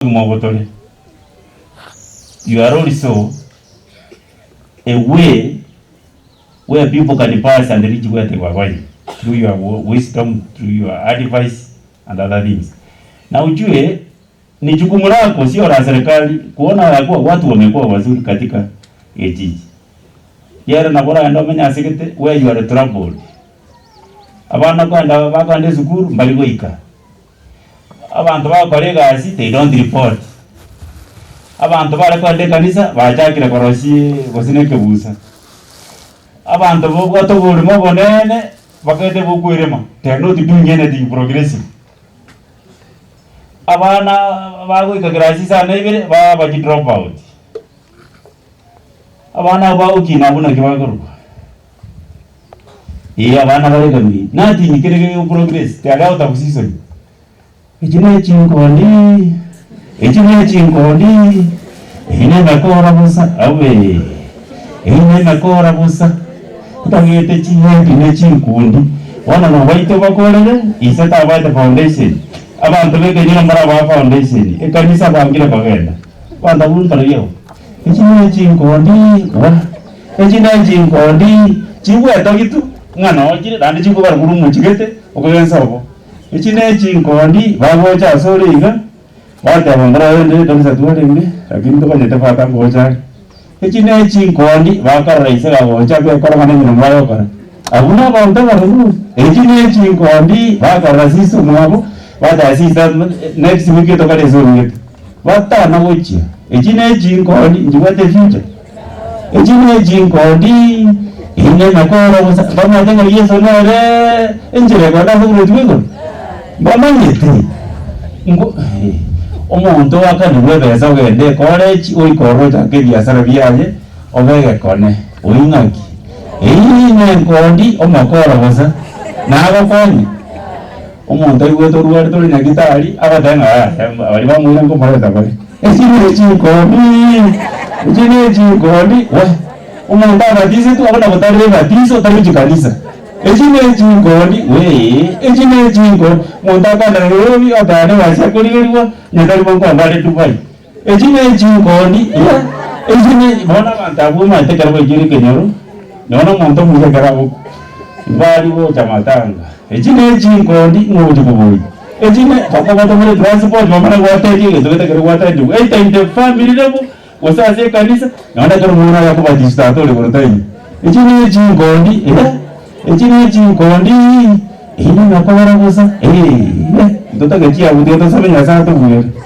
You are also a way where people can pass and reach where they were going through your wisdom, through your advice and other things. Na ujue ni jukumu lako, sio la serikali, kuona watu wamekuwa wazuri katika jiji. Yera na bora ndo menya sikete where you are troubled. Abana kwanda bakande sukuru mbali goika. Abantu bakore gasi they don't report. Abantu barakwande kanisa bachakira koroshi gosineke busa. Abantu bo batogurimo bonene bakete bukwirema. They are not doing anything progressive. Abana bagoika grasi sana ibere baba ki drop out. Abana ba ukina buna kibagoro. Abana bari gabi. Nati nikirege progress. They are out of season. Ejine chinkoni, ine makora busa, awe, ine makora busa, utangete chihe, ine chinkundi, wana no waito bakorele, iseta abaita foundation, abantu beke jina mara foundation, ekanisa bangira bagenda, wanda buntalo yeo, ejine chinkoni, chiwe atokitu, ngano ojire, dandi chinku baruguru muchigete, okoyensa obo. Ichine chinkondi bagocha soriga wate abangara wende kabisa tuwende lakini toka netafata ngocha ichine chinkondi bakara isega gocha be kora mane nyuma yokara abuna baunta baru ichine chinkondi bakara siso mwabo wata sisa next week toka resori wata na gochi ichine chinkondi njibate future ichine chinkondi ine nakora busa bama tenga yeso nore enjere kwa dafu rutwego bamanyete ngo omuntu akaniwe beza ogende college oikoro take biasara biaje obege kone oingaki ne ngondi omakora bosa nago kwani omuntu igweto ruwari tori na gitari abatanga abari bamwira ngo mareta bari echine chikondi we omuntu abadize tu abana batari batizo tari chikanisa ejine chingoni ejine chingo montaka na robi atane washa kuliwa nyadari bongo ambale Dubai ejine chingoni ejine bona mantabu mate karbo jiri kenyoro nono monto muje karabo bali wo chamatanga ejine chingoni ngoje kuboi ejine papa mole transport mama na wate jige zote kare wate du eta inte family level wasase kanisa naona karo mona ya kubadista to le bortai ejine chingoni ejine chinkondi ine nakora busa ndotagetia udio to sabenya santo buyer